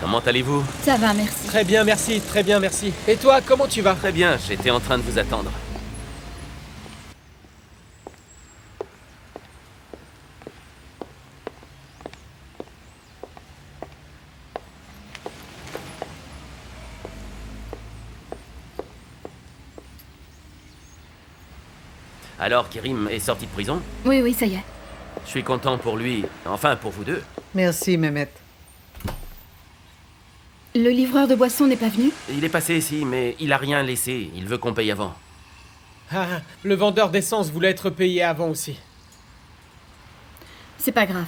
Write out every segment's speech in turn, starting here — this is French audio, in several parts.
Comment allez-vous? Ça va, merci. Très bien, merci, très bien, merci. Et toi, comment tu vas? Très bien, j'étais en train de vous attendre. Alors, Kerim est sorti de prison? Oui, ça y est. Je suis content pour lui, enfin pour vous deux. Merci, Mehmet. Le livreur de boissons n'est pas venu? Il est passé ici, mais il a rien laissé. Il veut qu'on paye avant. Ah, le vendeur d'essence voulait être payé avant aussi. C'est pas grave.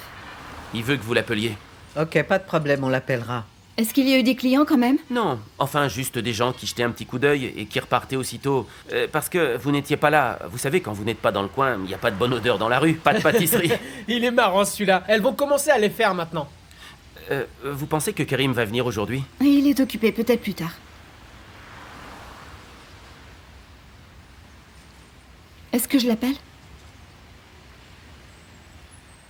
Il veut que vous l'appeliez. Ok, pas de problème, on l'appellera. Est-ce qu'il y a eu des clients quand même? Non, enfin juste des gens qui jetaient un petit coup d'œil et qui repartaient aussitôt. Parce que vous n'étiez pas là. Vous savez, quand vous n'êtes pas dans le coin, il n'y a pas de bonne odeur dans la rue, pas de pâtisserie. Il est marrant celui-là. Elles vont commencer à les faire maintenant. Vous pensez que Kerim va venir aujourd'hui? Il est occupé, peut-être plus tard. Est-ce que je l'appelle?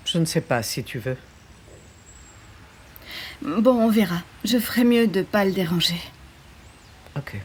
Je ne sais pas si tu veux. Bon, on verra. Je ferai mieux de pas le déranger. Ok.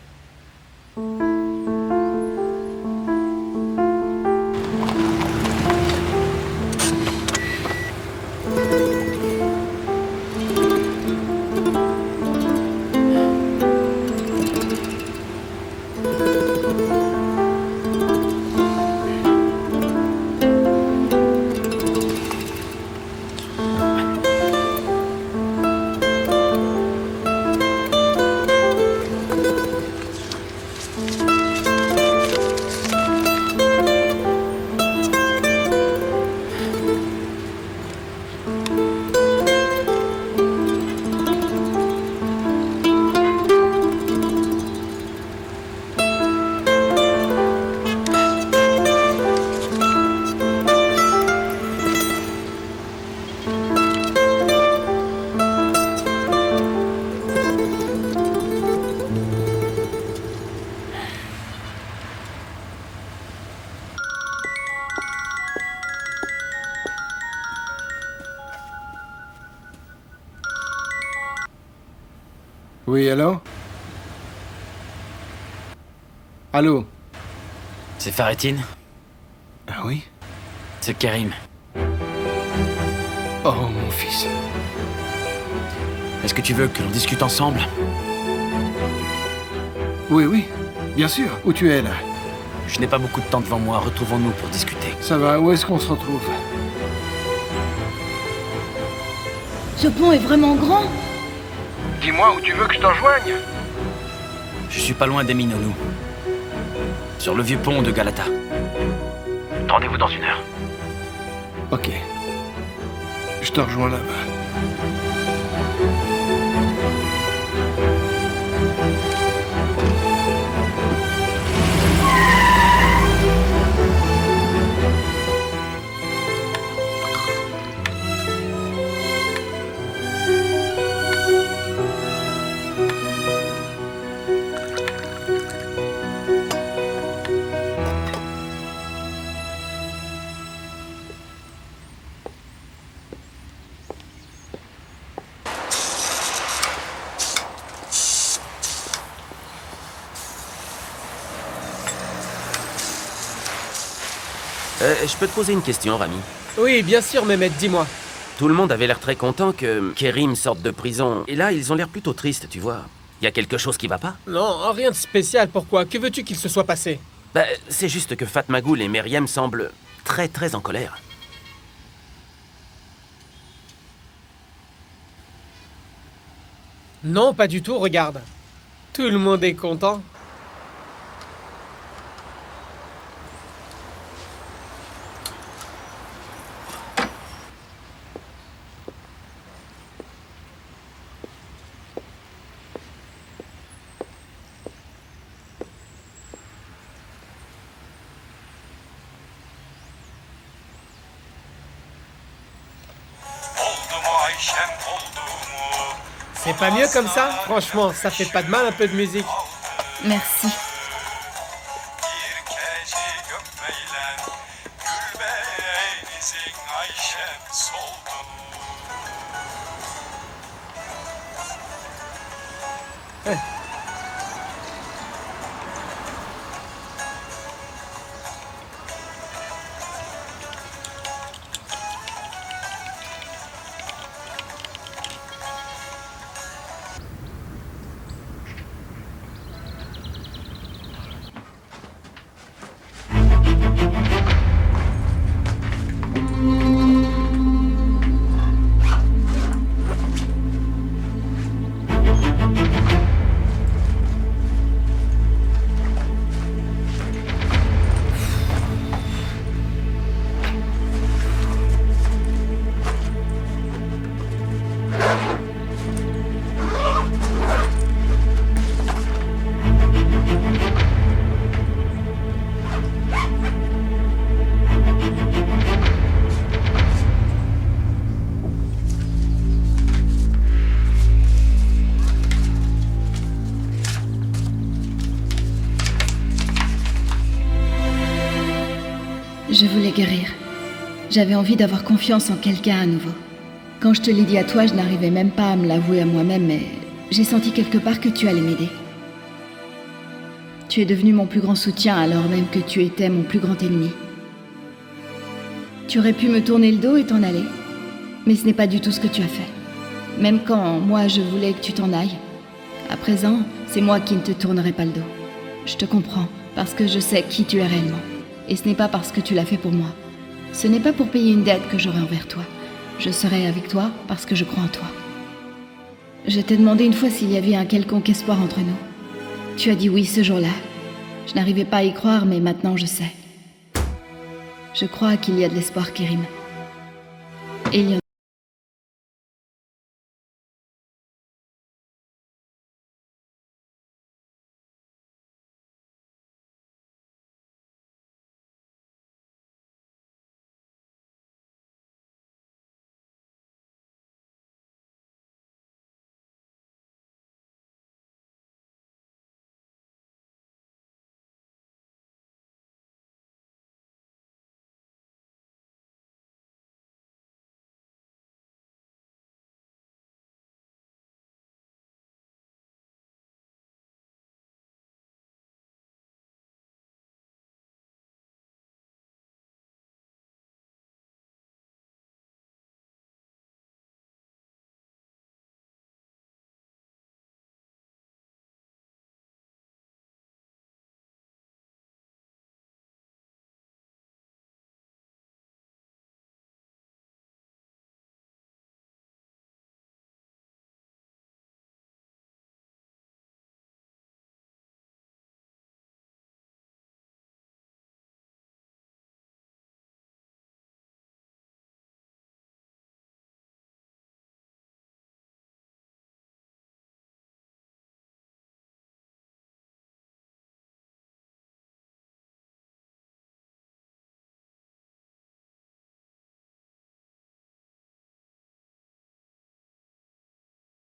Oui, allô? Allô? C'est Faretine? Ah oui? C'est Kerim. Oh, mon fils. Est-ce que tu veux que l'on discute ensemble? Oui, bien sûr. Où tu es, là? Je n'ai pas beaucoup de temps devant moi. Retrouvons-nous pour discuter. Ça va, où est-ce qu'on se retrouve? Ce pont est vraiment grand. Dis-moi où tu veux que je te rejoigne. Je suis pas loin des Minonou. Sur le vieux pont de Galata. Rendez-vous dans 1 heure. Ok. Je te rejoins là-bas. Je peux te poser une question, Rami? Oui, bien sûr, Mehmet, dis-moi. Tout le monde avait l'air très content que Kerim sorte de prison. Et là, ils ont l'air plutôt tristes, tu vois. Il y a quelque chose qui va pas? Non, rien de spécial, pourquoi? Que veux-tu qu'il se soit passé? C'est juste que Fatmagoul et Meriem semblent très en colère. Non, pas du tout, regarde. Tout le monde est content. C'est pas mieux comme ça? Franchement, ça fait pas de mal un peu de musique. Merci. Je voulais guérir. J'avais envie d'avoir confiance en quelqu'un à nouveau. Quand je te l'ai dit à toi, je n'arrivais même pas à me l'avouer à moi-même, mais j'ai senti quelque part que tu allais m'aider. Tu es devenu mon plus grand soutien alors même que tu étais mon plus grand ennemi. Tu aurais pu me tourner le dos et t'en aller, mais ce n'est pas du tout ce que tu as fait. Même quand moi je voulais que tu t'en ailles. À présent, c'est moi qui ne te tournerai pas le dos. Je te comprends, parce que je sais qui tu es réellement. Et ce n'est pas parce que tu l'as fait pour moi. Ce n'est pas pour payer une dette que j'aurai envers toi. Je serai avec toi parce que je crois en toi. Je t'ai demandé une fois s'il y avait un quelconque espoir entre nous. Tu as dit oui ce jour-là. Je n'arrivais pas à y croire, mais maintenant je sais. Je crois qu'il y a de l'espoir, Kerim. Et il y en a.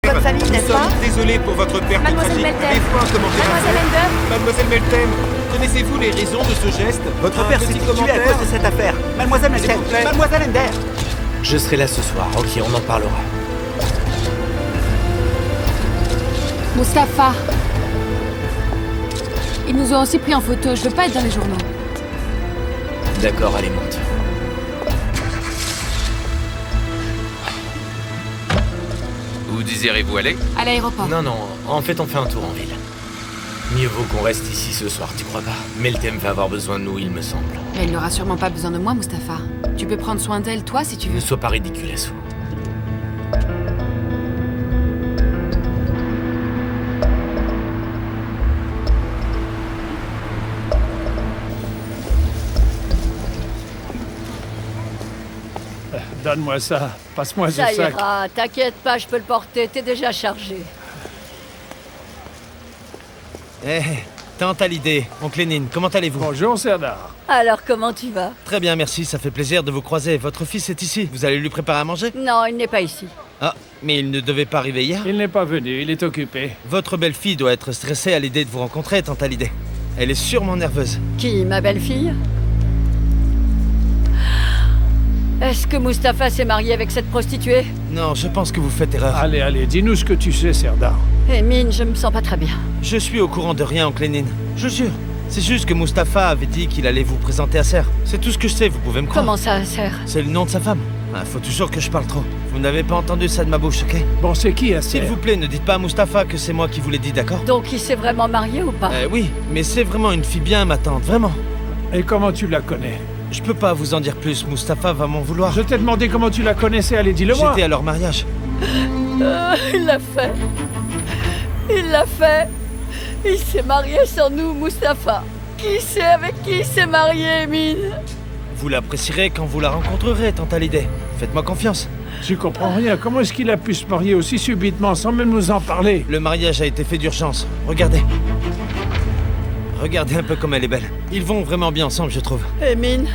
Bonne famille, n'est-ce pas? Désolé pour votre perte Mademoiselle tragique. Meltem. Des fois, un commentaire Mademoiselle insolite. Ender. Mademoiselle Meltem, connaissez-vous les raisons de ce geste? Votre père s'est petit tué à commentaire cause de cette affaire. Mademoiselle S'il Meltem, vous plaît. Mademoiselle Ender. Je serai là ce soir, ok, on en parlera. Mustapha. Ils nous ont aussi pris en photo, je veux pas être dans les journaux. D'accord, allez, monte. Où désirez-vous aller? À l'aéroport. Non, non, en fait, on fait un tour en ville. Mieux vaut qu'on reste ici ce soir, tu crois pas? Meltem va avoir besoin de nous, il me semble. Mais elle n'aura sûrement pas besoin de moi, Mustapha. Tu peux prendre soin d'elle, toi, si tu veux. Ne sois pas ridicule, Assou. Donne-moi ça. Passe-moi ce Ça sac. ira, t'inquiète pas, je peux le porter, t'es déjà chargé. Eh, tante Hallyday, oncle Lénine, comment allez-vous? Bonjour, Serdar. Alors comment tu vas? Très bien, merci, ça fait plaisir de vous croiser. Votre fils est ici, vous allez lui préparer à manger? Non, il n'est pas ici. Ah, mais il ne devait pas arriver hier? Il n'est pas venu, il est occupé. Votre belle-fille doit être stressée à l'idée de vous rencontrer, tante Hallyday. Elle est sûrement nerveuse. Qui, ma belle-fille? Est-ce que Mustapha s'est marié avec cette prostituée? Non, je pense que vous faites erreur. Allez, dis-nous ce que tu sais, Serdar. Mine, je me sens pas très bien. Je suis au courant de rien, oncle Lénine. Je jure. C'est juste que Mustapha avait dit qu'il allait vous présenter à Serre. C'est tout ce que je sais, vous pouvez me croire. Comment ça, Serre? C'est le nom de sa femme. Ah, faut toujours que je parle trop. Vous n'avez pas entendu ça de ma bouche, ok? Bon, c'est qui, à S'il Serre? vous plaît, ne dites pas à Mustapha que c'est moi qui vous l'ai dit, d'accord? Donc il s'est vraiment marié ou pas? Oui, mais c'est vraiment une fille bien, ma tante, vraiment. Et comment tu la connais? Je peux pas vous en dire plus, Mustapha va m'en vouloir. Je t'ai demandé comment tu la connaissais, allez, dis-le-moi. J'étais à leur mariage. Il l'a fait. Il l'a fait. Il s'est marié sans nous, Mustapha. Qui sait avec qui il s'est marié, Mine? Vous l'apprécierez quand vous la rencontrerez, tante Hallyday. Faites-moi confiance. Je comprends rien. Comment est-ce qu'il a pu se marier aussi subitement sans même nous en parler? Le mariage a été fait d'urgence. Regardez. Regardez un peu comme elle est belle. Ils vont vraiment bien ensemble, je trouve. Et Mine?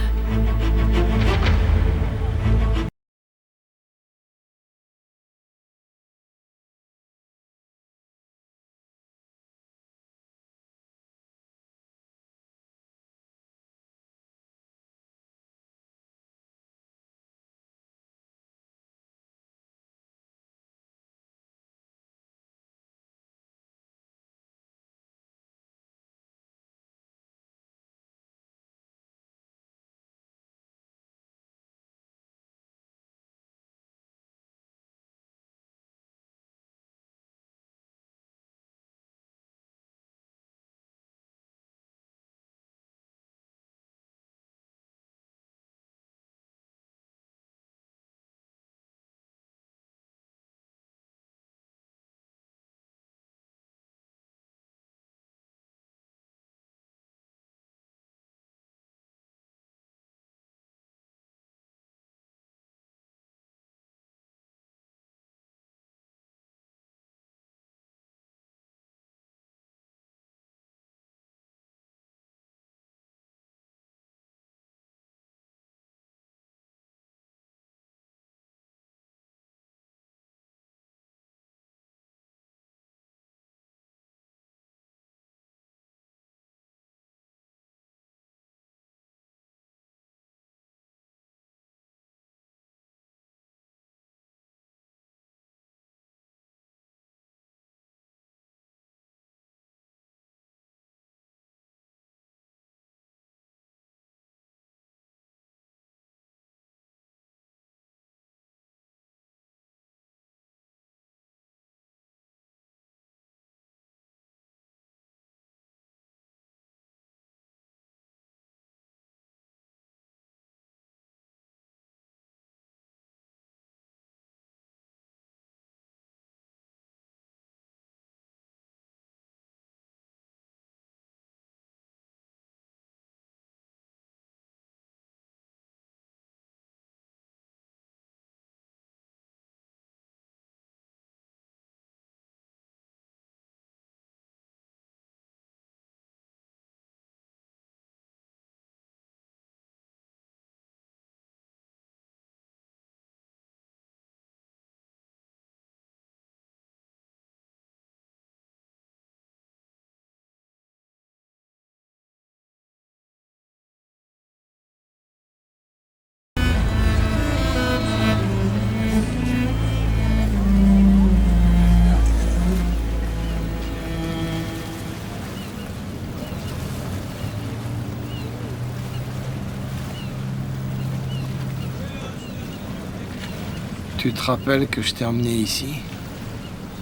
Tu te rappelles que je t'ai emmené ici?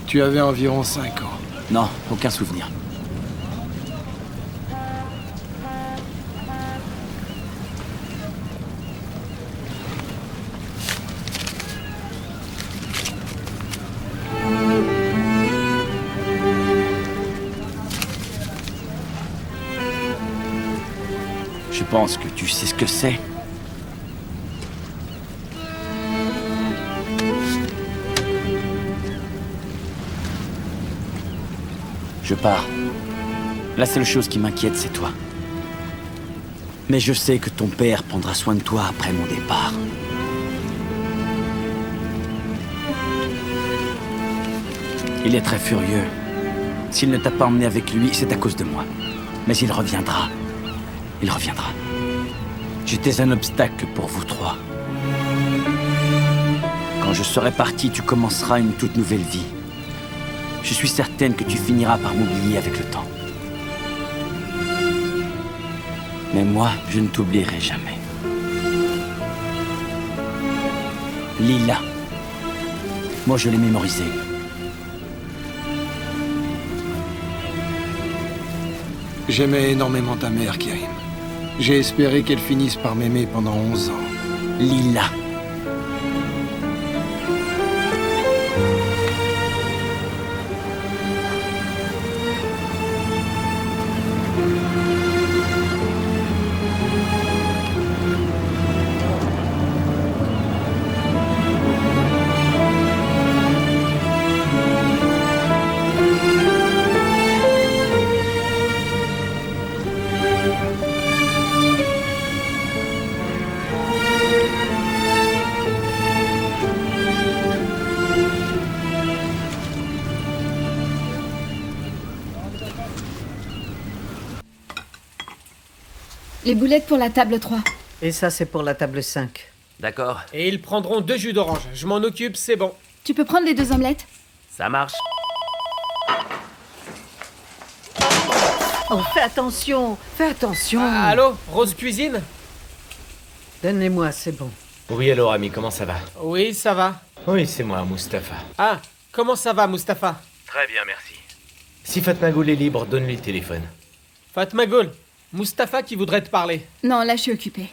Tu avais environ 5 ans. Non, aucun souvenir. Je pense que tu sais ce que c'est. Je pars. La seule chose qui m'inquiète, c'est toi. Mais je sais que ton père prendra soin de toi après mon départ. Il est très furieux. S'il ne t'a pas emmené avec lui, c'est à cause de moi. Mais il reviendra. Il reviendra. J'étais un obstacle pour vous trois. Quand je serai parti, tu commenceras une toute nouvelle vie. Je suis certaine que tu finiras par m'oublier avec le temps. Mais moi, je ne t'oublierai jamais. Lila. Moi, je l'ai mémorisée. J'aimais énormément ta mère, Kerim. J'ai espéré qu'elle finisse par m'aimer pendant 11 ans. Lila. Les boulettes pour la table 3. Et ça, c'est pour la table 5. D'accord. Et ils prendront 2 jus d'orange. Je m'en occupe, c'est bon. Tu peux prendre les 2 omelettes? Ça marche. Oh, fais attention. Fais attention. Ah, allô, Rose Cuisine? Donne-les-moi, c'est bon. Oui, alors ami, comment ça va? Oui, ça va. Oui, c'est moi, Mustapha. Ah, comment ça va, Mustapha? Très bien, merci. Si Fatma Ghoul est libre, donne-lui le téléphone. Fatma Ghoul, Mustapha qui voudrait te parler. Non, là, je suis occupée.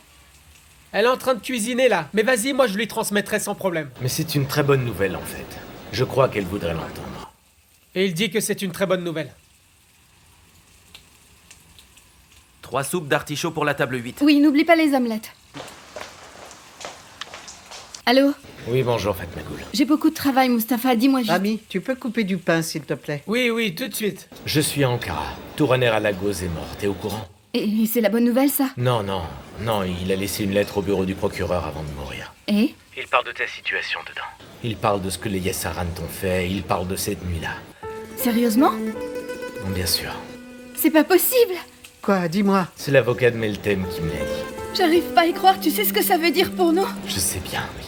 Elle est en train de cuisiner, là. Mais vas-y, moi, je lui transmettrai sans problème. Mais c'est une très bonne nouvelle, en fait. Je crois qu'elle voudrait l'entendre. Et il dit que c'est une très bonne nouvelle. 3 soupes d'artichaut pour la table 8. Oui, n'oublie pas les omelettes. Allô? Oui, bonjour, Fatma Ghoul. J'ai beaucoup de travail, Mustapha, dis-moi vite. Ami, tu peux couper du pain, s'il te plaît? Oui, oui, tout de suite. Je suis à Ankara. Touraner Alagos est mort, t'es au courant? Et c'est la bonne nouvelle, ça? Non, il a laissé une lettre au bureau du procureur avant de mourir. Et? Il parle de ta situation dedans. Il parle de ce que les Yessaran t'ont fait, il parle de cette nuit-là. Sérieusement? Bien sûr. C'est pas possible! Quoi? Dis-moi. C'est l'avocat de Meltem qui me l'a dit. J'arrive pas à y croire, tu sais ce que ça veut dire pour nous? Je sais bien, oui.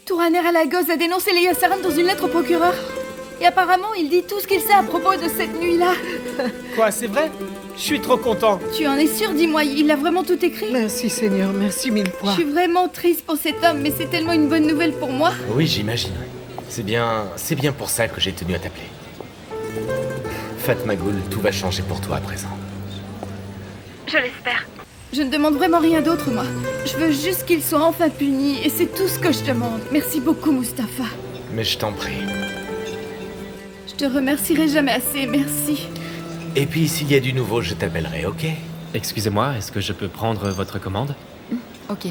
Touraner Alagos a dénoncé les Yessaran dans une lettre au procureur. Et apparemment, il dit tout ce qu'il sait à propos de cette nuit-là. Quoi, c'est vrai? Je suis trop content. Tu en es sûr, dis-moi, il a vraiment tout écrit? Merci Seigneur, merci 1000 fois. Je suis vraiment triste pour cet homme, mais c'est tellement une bonne nouvelle pour moi. Oui, j'imagine. C'est bien pour ça que j'ai tenu à t'appeler. Fatma Ghoul, tout va changer pour toi à présent. Je l'espère. Je ne demande vraiment rien d'autre, moi. Je veux juste qu'il soit enfin puni, et c'est tout ce que je demande. Merci beaucoup, Mustapha. Mais je t'en prie. Je te remercierai jamais assez, merci. Et puis, s'il y a du nouveau, je t'appellerai, ok? Excusez-moi, est-ce que je peux prendre votre commande? Ok.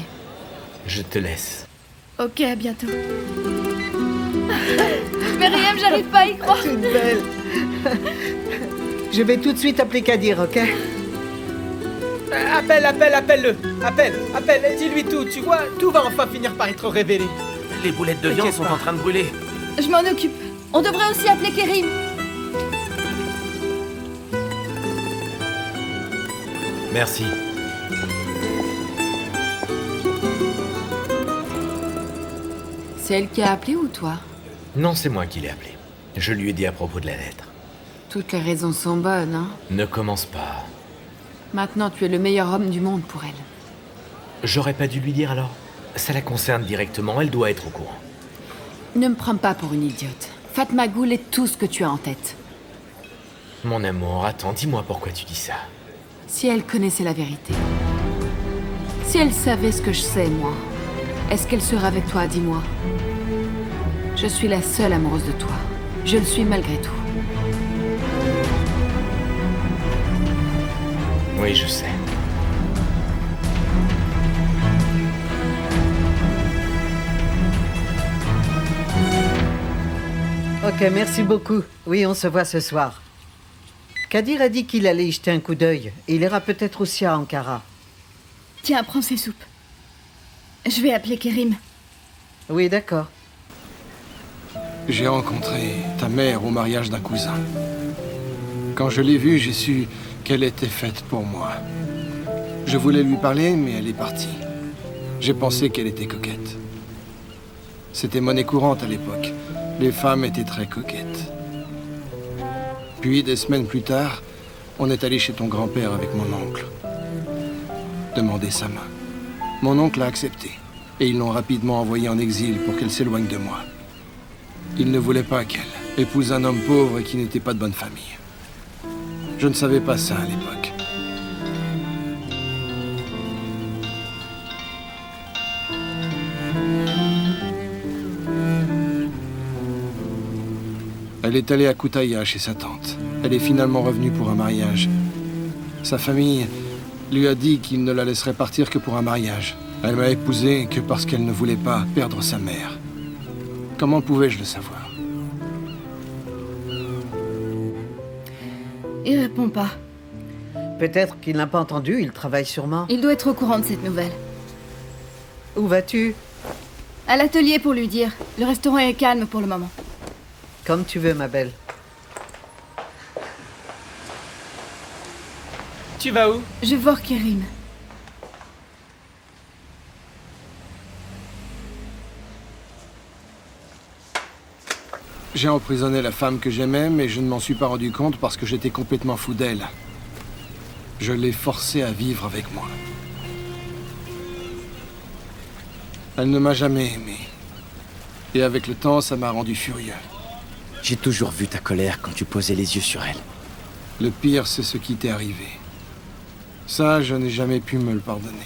Je te laisse. Ok, à bientôt. Myriam, j'arrive pas à y croire. Toute belle. Je vais tout de suite appeler Kadir, ok? Appelle-le. Appelle, dis-lui tout. Tu vois, tout va enfin finir par être révélé. Les boulettes de viande sont en train de brûler. Je m'en occupe. On devrait aussi appeler Kerim. Merci. C'est elle qui a appelé ou toi? Non, c'est moi qui l'ai appelé. Je lui ai dit à propos de la lettre. Toutes les raisons sont bonnes, hein? Ne commence pas. Maintenant, tu es le meilleur homme du monde pour elle. J'aurais pas dû lui dire alors. Ça la concerne directement, elle doit être au courant. Ne me prends pas pour une idiote. Fatma Ghoul est tout ce que tu as en tête. Mon amour, attends, dis-moi pourquoi tu dis ça. Si elle connaissait la vérité. Si elle savait ce que je sais, moi. Est-ce qu'elle serait avec toi, dis-moi? Je suis la seule amoureuse de toi. Je le suis malgré tout. Oui, je sais. Ok, merci beaucoup. Oui, on se voit ce soir. Kadir a dit qu'il allait y jeter un coup d'œil. Et il ira peut-être aussi à Ankara. Tiens, prends ces soupes. Je vais appeler Kerim. Oui, d'accord. J'ai rencontré ta mère au mariage d'un cousin. Quand je l'ai vue, j'ai su qu'elle était faite pour moi. Je voulais lui parler, mais elle est partie. J'ai pensé qu'elle était coquette. C'était monnaie courante à l'époque. Les femmes étaient très coquettes. Puis, des semaines plus tard, on est allé chez ton grand-père avec mon oncle. Demander sa main. Mon oncle a accepté. Et ils l'ont rapidement envoyée en exil pour qu'elle s'éloigne de moi. Il ne voulait pas qu'elle épouse un homme pauvre et qui n'était pas de bonne famille. Je ne savais pas ça à l'époque. Elle est allée à Kutaya chez sa tante. Elle est finalement revenue pour un mariage. Sa famille lui a dit qu'il ne la laisserait partir que pour un mariage. Elle m'a épousé que parce qu'elle ne voulait pas perdre sa mère. Comment pouvais-je le savoir? Il répond pas. Peut-être qu'il n'a pas entendu, il travaille sûrement. Il doit être au courant de cette nouvelle. Où vas-tu? À l'atelier pour lui dire. Le restaurant est calme pour le moment. Comme tu veux, ma belle. Tu vas où? Je vais voir Kerim. J'ai emprisonné la femme que j'aimais, mais je ne m'en suis pas rendu compte parce que j'étais complètement fou d'elle. Je l'ai forcée à vivre avec moi. Elle ne m'a jamais aimé. Et avec le temps, ça m'a rendu furieux. J'ai toujours vu ta colère quand tu posais les yeux sur elle. Le pire, c'est ce qui t'est arrivé. Ça, je n'ai jamais pu me le pardonner.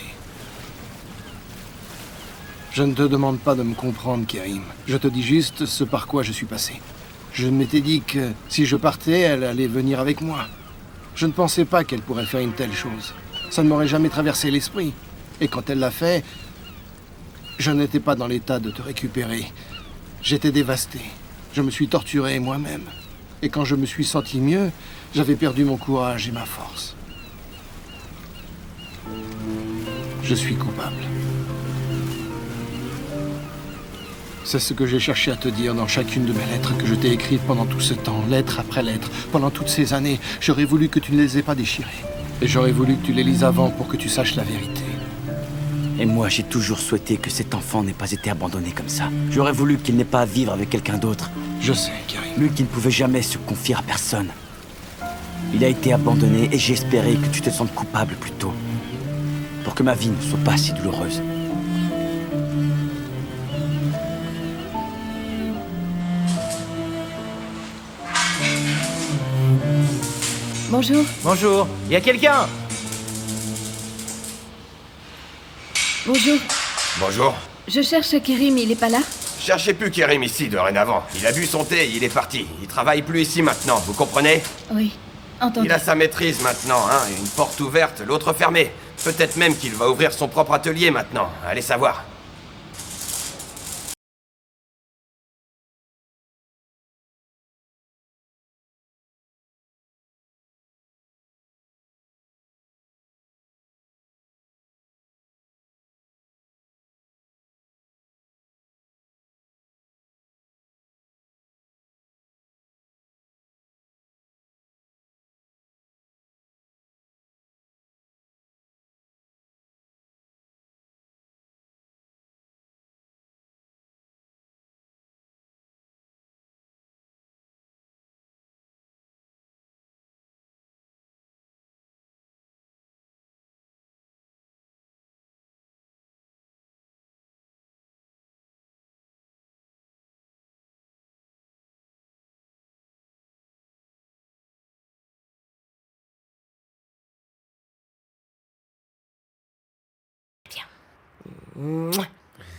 Je ne te demande pas de me comprendre, Kerim. Je te dis juste ce par quoi je suis passé. Je m'étais dit que si je partais, elle allait venir avec moi. Je ne pensais pas qu'elle pourrait faire une telle chose. Ça ne m'aurait jamais traversé l'esprit. Et quand elle l'a fait, je n'étais pas dans l'état de te récupérer. J'étais dévasté. Je me suis torturé moi-même. Et quand je me suis senti mieux, j'avais perdu mon courage et ma force. Je suis coupable. C'est ce que j'ai cherché à te dire dans chacune de mes lettres que je t'ai écrites pendant tout ce temps, lettre après lettre, pendant toutes ces années. J'aurais voulu que tu ne les aies pas déchirées. Et j'aurais voulu que tu les lises avant pour que tu saches la vérité. Et moi, j'ai toujours souhaité que cet enfant n'ait pas été abandonné comme ça. J'aurais voulu qu'il n'ait pas à vivre avec quelqu'un d'autre. Je sais, Kerim. Lui qui ne pouvait jamais se confier à personne. Il a été abandonné et j'ai espéré que tu te sentes coupable plus tôt. Pour que ma vie ne soit pas si douloureuse. Bonjour. Bonjour. Y a quelqu'un? Bonjour. Bonjour. Je cherche Kerim, il est pas là? Cherchez plus Kerim ici dorénavant. Il a bu son thé, il est parti. Il travaille plus ici maintenant, vous comprenez? Oui, entendu. Il a sa maîtrise maintenant, hein. Une porte ouverte, l'autre fermée. Peut-être même qu'il va ouvrir son propre atelier maintenant. Allez savoir.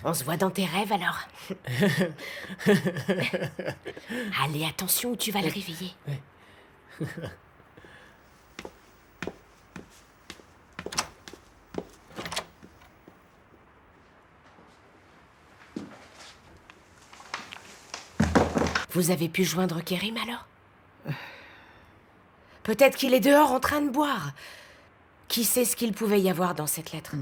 On se voit dans tes rêves alors. Allez, attention ou tu vas le réveiller. Vous avez pu joindre Kerim alors? Peut-être qu'il est dehors en train de boire. Qui sait ce qu'il pouvait y avoir dans cette lettre?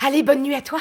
Allez, bonne nuit à toi.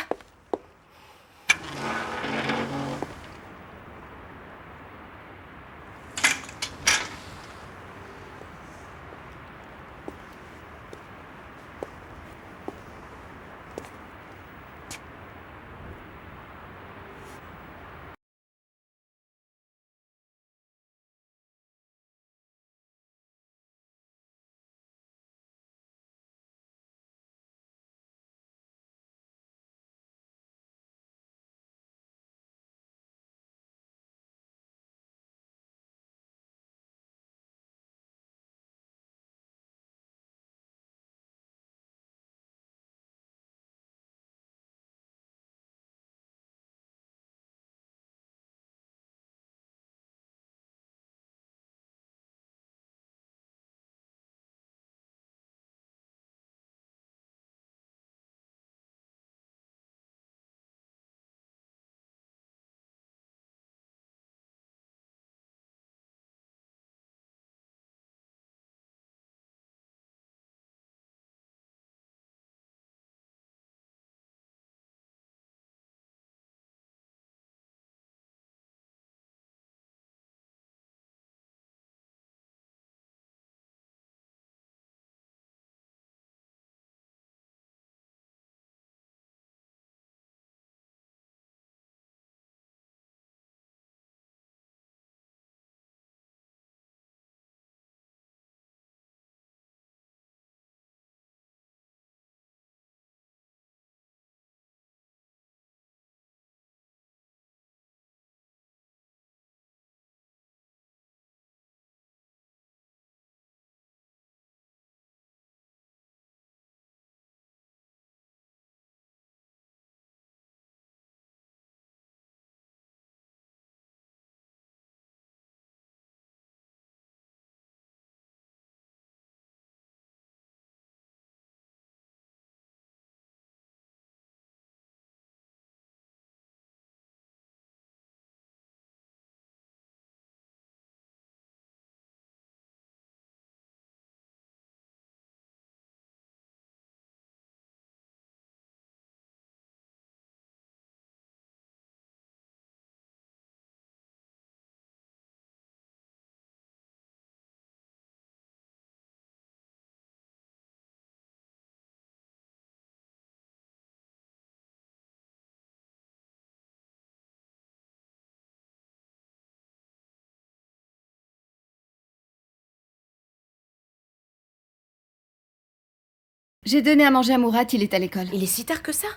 J'ai donné à manger à Murat, il est à l'école. Il est si tard que ça?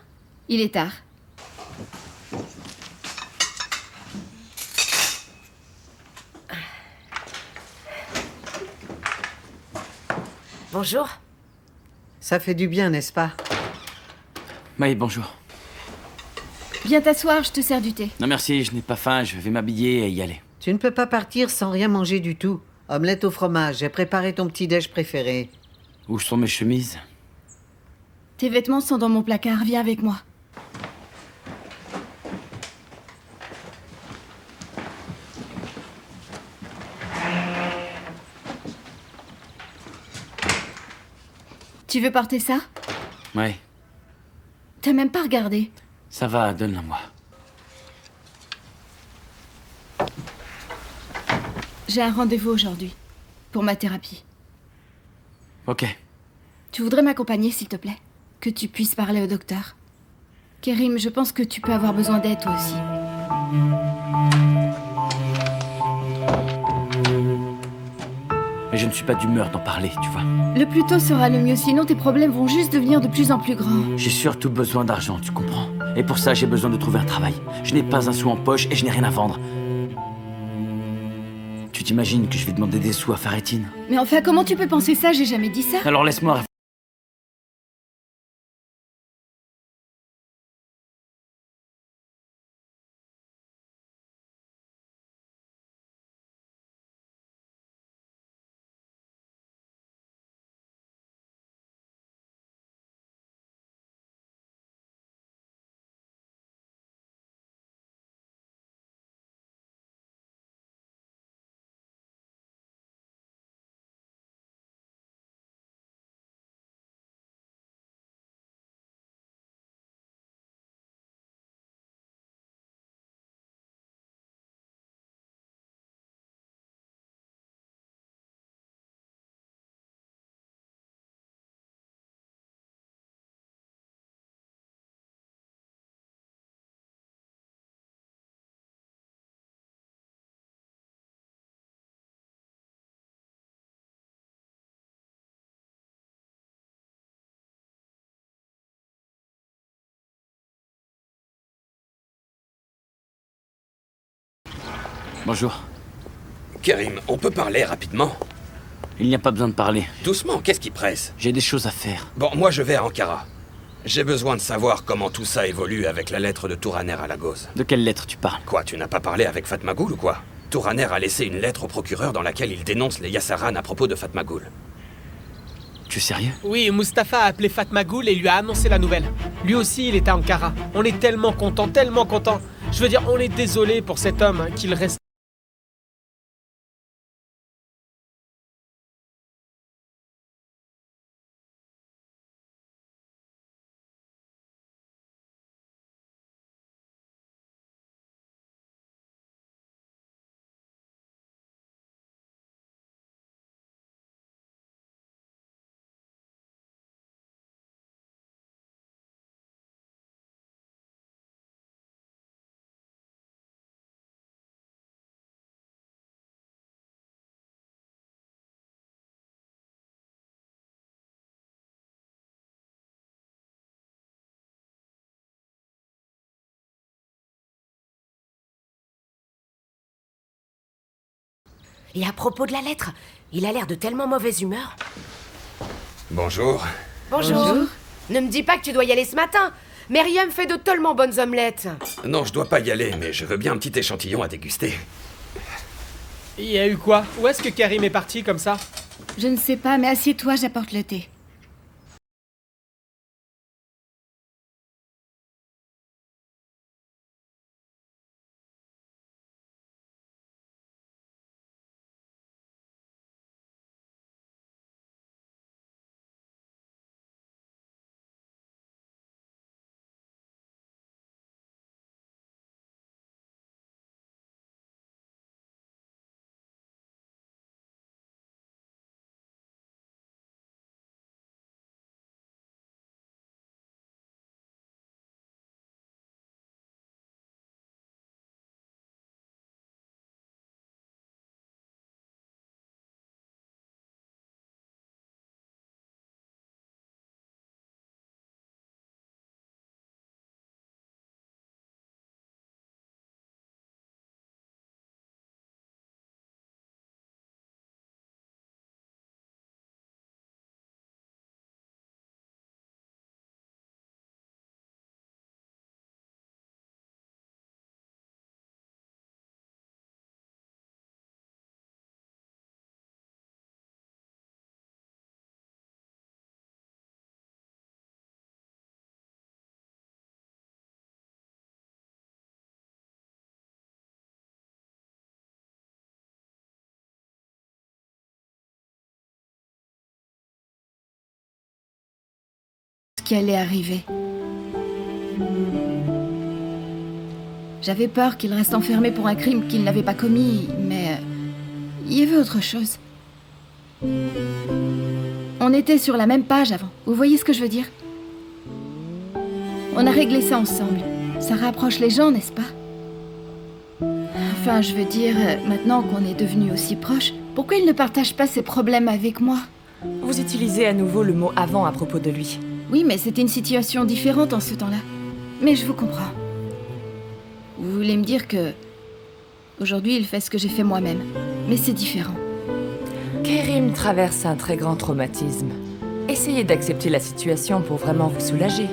Il est tard. Bonjour. Ça fait du bien, n'est-ce pas? Oui, bonjour. Viens t'asseoir, je te sers du thé. Non merci, je n'ai pas faim, je vais m'habiller et y aller. Tu ne peux pas partir sans rien manger du tout. Omelette au fromage, j'ai préparé ton petit-déj préféré. Où sont mes chemises? Tes vêtements sont dans mon placard, viens avec moi. Tu veux porter ça? Ouais, T'as même pas regardé. ça va, donne-la-moi. J'ai un rendez-vous aujourd'hui. Pour ma thérapie. Ok. Tu voudrais m'accompagner, s'il te plaît? Que tu puisses parler au docteur. Kerim, je pense que tu peux avoir besoin d'aide, toi aussi. Mais je ne suis pas d'humeur d'en parler, tu vois. Le plus tôt sera le mieux, sinon tes problèmes vont juste devenir de plus en plus grands. J'ai surtout besoin d'argent, tu comprends? Et pour ça, j'ai besoin de trouver un travail. Je n'ai pas un sou en poche et je n'ai rien à vendre. Tu t'imagines que je vais demander des sous à Faretine? Mais enfin, comment tu peux penser ça? J'ai jamais dit ça. Alors laisse-moi Bonjour. Kerim, on peut parler rapidement? Il n'y a pas besoin de parler. Doucement, qu'est-ce qui presse? J'ai des choses à faire. Bon, moi je vais à Ankara. J'ai besoin de savoir comment tout ça évolue avec la lettre de Touraner à Lagos. De quelle lettre tu parles? Quoi, tu n'as pas parlé avec Fatmagoul ou quoi? Touraner a laissé une lettre au procureur dans laquelle il dénonce les Yassaran à propos de Fatmagoul. Tu es sérieux? Oui, Mustapha a appelé Fatmagoul et lui a annoncé la nouvelle. Lui aussi, il était à Ankara. On est tellement content, tellement content. Je veux dire, on est désolé pour cet homme hein, qu'il reste... Et à propos de la lettre, il a l'air de tellement mauvaise humeur. Bonjour. Bonjour. Ne me dis pas que tu dois y aller ce matin. Myriam fait de tellement bonnes omelettes. Non, je dois pas y aller, mais je veux bien un petit échantillon à déguster. Il y a eu quoi? Où est-ce que Karim est parti comme ça? Je ne sais pas, mais assieds-toi, j'apporte le thé. Qui allait arriver. J'avais peur qu'il reste enfermé pour un crime qu'il n'avait pas commis, mais il y avait autre chose. On était sur la même page avant. Vous voyez ce que je veux dire? On a réglé ça ensemble. Ça rapproche les gens, n'est-ce pas? Enfin, je veux dire, maintenant qu'on est devenus aussi proches, pourquoi il ne partage pas ses problèmes avec moi? Vous utilisez à nouveau le mot « avant » à propos de lui. Oui, mais c'était une situation différente en ce temps-là. Mais je vous comprends. Vous voulez me dire que... Aujourd'hui, il fait ce que j'ai fait moi-même. Mais c'est différent. Kerim traverse un très grand traumatisme. Essayez d'accepter la situation pour vraiment vous soulager.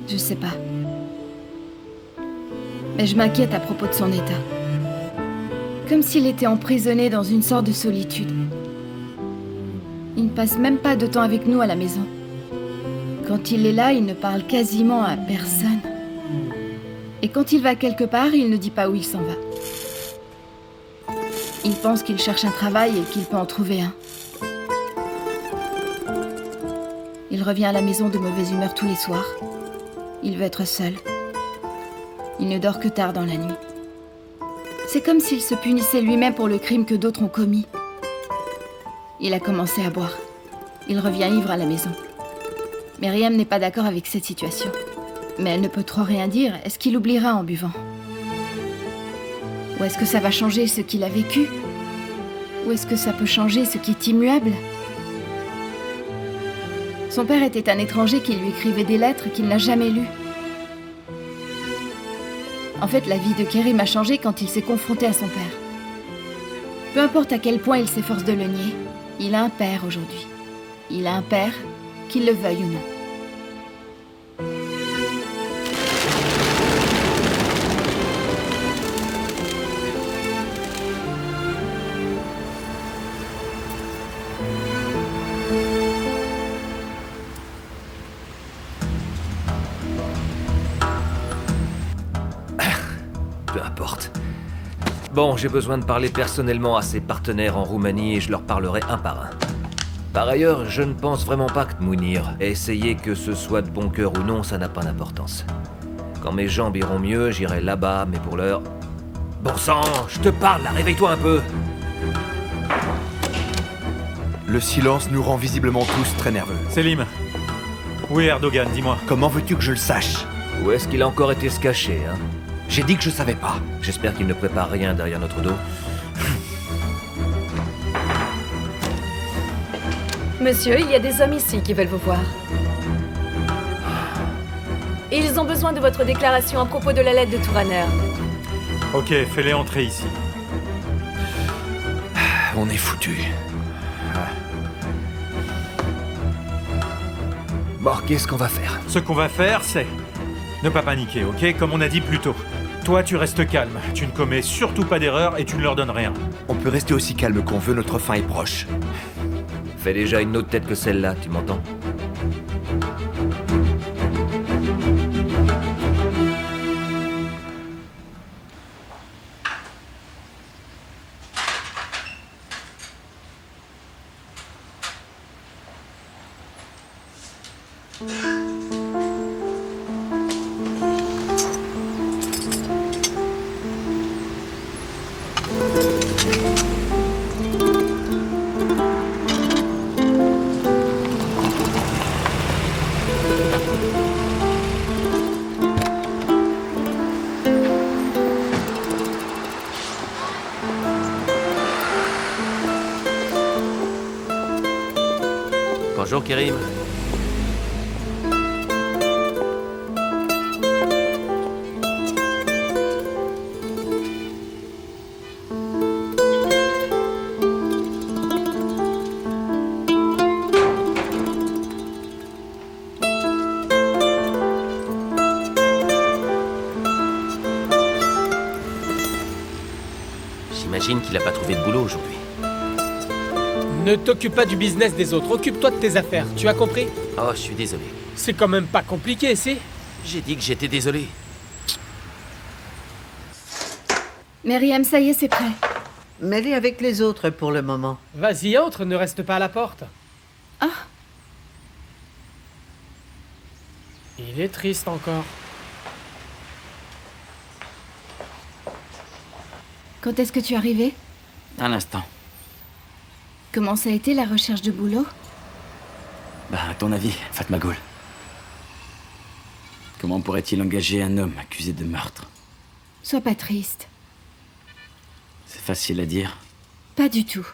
Je sais pas. Mais je m'inquiète à propos de son état. Comme s'il était emprisonné dans une sorte de solitude. Il ne passe même pas de temps avec nous à la maison. Quand il est là, il ne parle quasiment à personne. Et quand il va quelque part, il ne dit pas où il s'en va. Il pense qu'il cherche un travail et qu'il peut en trouver un. Il revient à la maison de mauvaise humeur tous les soirs. Il veut être seul. Il ne dort que tard dans la nuit. C'est comme s'il se punissait lui-même pour le crime que d'autres ont commis. Il a commencé à boire. Il revient ivre à la maison. Myriam n'est pas d'accord avec cette situation. Mais elle ne peut trop rien dire. Est-ce qu'il oubliera en buvant? Ou est-ce que ça va changer ce qu'il a vécu? Ou est-ce que ça peut changer ce qui est immuable? Son père était un étranger qui lui écrivait des lettres qu'il n'a jamais lues. En fait, la vie de Kerim a changé quand il s'est confronté à son père. Peu importe à quel point il s'efforce de le nier, il a un père aujourd'hui. Il a un père, qu'il le veuille ou non. Peu importe. Bon, j'ai besoin de parler personnellement à ses partenaires en Roumanie et je leur parlerai un par un. Par ailleurs, je ne pense vraiment pas que Mounir ait essayé que ce soit de bon cœur ou non, ça n'a pas d'importance. Quand mes jambes iront mieux, j'irai là-bas, mais pour l'heure... Bon sang, je te parle là, réveille-toi un peu. Le silence nous rend visiblement tous très nerveux. Selim, où est Erdogan, dis-moi? Comment veux-tu que je le sache? Où est-ce qu'il a encore été se cacher, hein? J'ai dit que je savais pas. J'espère qu'il ne prépare rien derrière notre dos. Monsieur, il y a des hommes ici qui veulent vous voir. Ils ont besoin de votre déclaration à propos de la lettre de Touraner. Ok, fais-les entrer ici. On est foutus. Bon, qu'est-ce qu'on va faire? Ce qu'on va faire, c'est... ne pas paniquer, ok? Comme on a dit plus tôt. Toi, tu restes calme. Tu ne commets surtout pas d'erreur et tu ne leur donnes rien. On peut rester aussi calme qu'on veut, notre fin est proche. Fais déjà une autre tête que celle-là, tu m'entends? Bonjour Kerim. J'imagine qu'il n'a pas trouvé de boulot aujourd'hui. Ne t'occupe pas du business des autres, occupe-toi de tes affaires, tu as compris? Oh, je suis désolé. C'est quand même pas compliqué, si? J'ai dit que j'étais désolé. Myriam, ça y est, c'est prêt. Mets-les avec les autres pour le moment. Vas-y, entre, ne reste pas à la porte. Ah. Il est triste encore. Quand est-ce que tu es arrivé? Un instant. Comment ça a été la recherche de boulot? Bah, à ton avis, Fatmagoul. Comment pourrait-il engager un homme accusé de meurtre? Sois pas triste. C'est facile à dire. Pas du tout.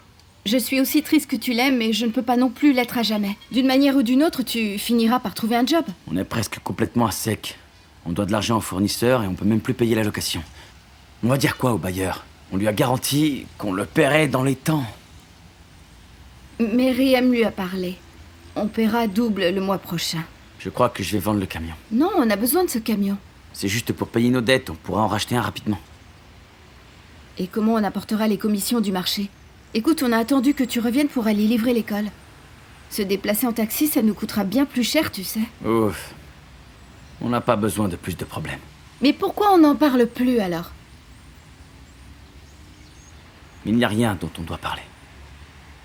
Je suis aussi triste que tu l'aimes, mais je ne peux pas non plus l'être à jamais. D'une manière ou d'une autre, tu finiras par trouver un job. On est presque complètement à sec. On doit de l'argent aux fournisseurs et on peut même plus payer la location. On va dire quoi au bailleur? On lui a garanti qu'on le paierait dans les temps. Myriam lui a parlé. On paiera double le mois prochain. Je crois que je vais vendre le camion. Non, on a besoin de ce camion. C'est juste pour payer nos dettes, on pourra en racheter un rapidement. Et comment on apportera les commissions du marché? Écoute, on a attendu que tu reviennes pour aller livrer l'école. Se déplacer en taxi, ça nous coûtera bien plus cher, tu sais. Ouf. On n'a pas besoin de plus de problèmes. Mais pourquoi on n'en parle plus alors? Il n'y a rien dont on doit parler.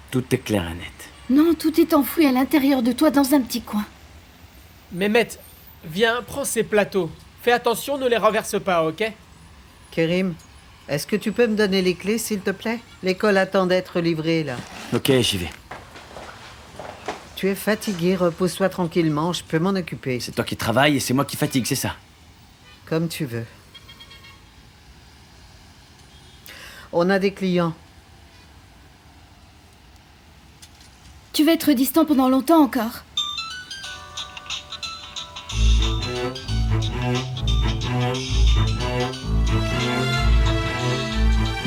Tout est clair et net. Non, tout est enfoui à l'intérieur de toi dans un petit coin. Mehmet, viens, prends ces plateaux. Fais attention, ne les renverse pas, ok? Kerim, est-ce que tu peux me donner les clés, s'il te plaît? L'école attend d'être livrée, là. Ok, j'y vais. Tu es fatigué, repose-toi tranquillement, je peux m'en occuper. C'est toi qui travailles et c'est moi qui fatigue, c'est ça? Comme tu veux. On a des clients. Tu vas être distant pendant longtemps encore.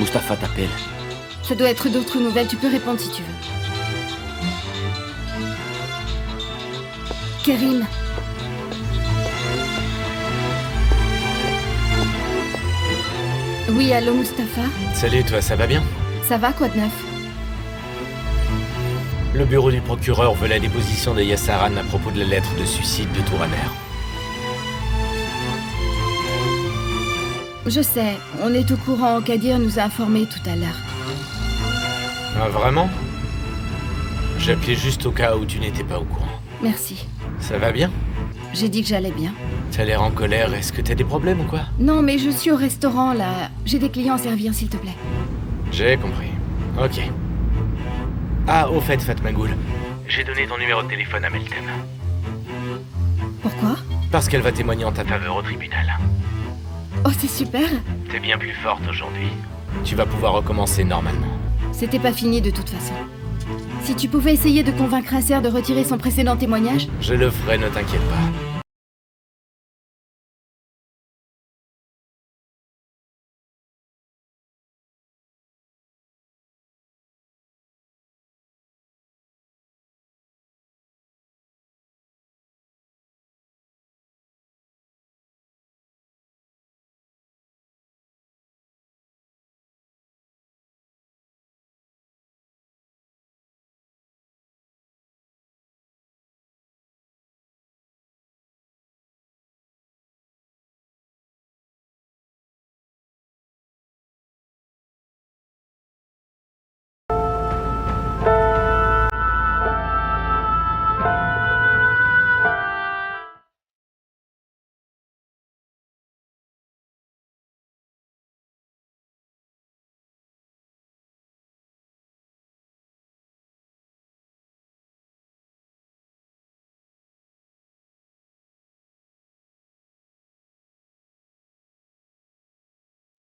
Mustapha t'appelle. Ça doit être d'autres nouvelles, tu peux répondre si tu veux. Kerim. Oui, allô Mustapha? Salut toi, ça va bien? Ça va, quoi de neuf? Le bureau du procureur veut la déposition de Yassaran à propos de la lettre de suicide de Touraner. Je sais, on est au courant, Kadir nous a informés tout à l'heure. Ah, vraiment? J'appelais juste au cas où tu n'étais pas au courant. Merci. Ça va bien? J'ai dit que j'allais bien. T'as l'air en colère, est-ce que t'as des problèmes ou quoi? Non, mais je suis au restaurant, là. J'ai des clients à servir, s'il te plaît. J'ai compris. Ok. Ah, au fait, Fatmagoul, j'ai donné ton numéro de téléphone à Meltem. Pourquoi? Parce qu'elle va témoigner en ta faveur au tribunal. Oh, c'est super. T'es bien plus forte aujourd'hui. Tu vas pouvoir recommencer normalement. C'était pas fini de toute façon. Si tu pouvais essayer de convaincre Acer de retirer son précédent témoignage? Je le ferai, ne t'inquiète pas.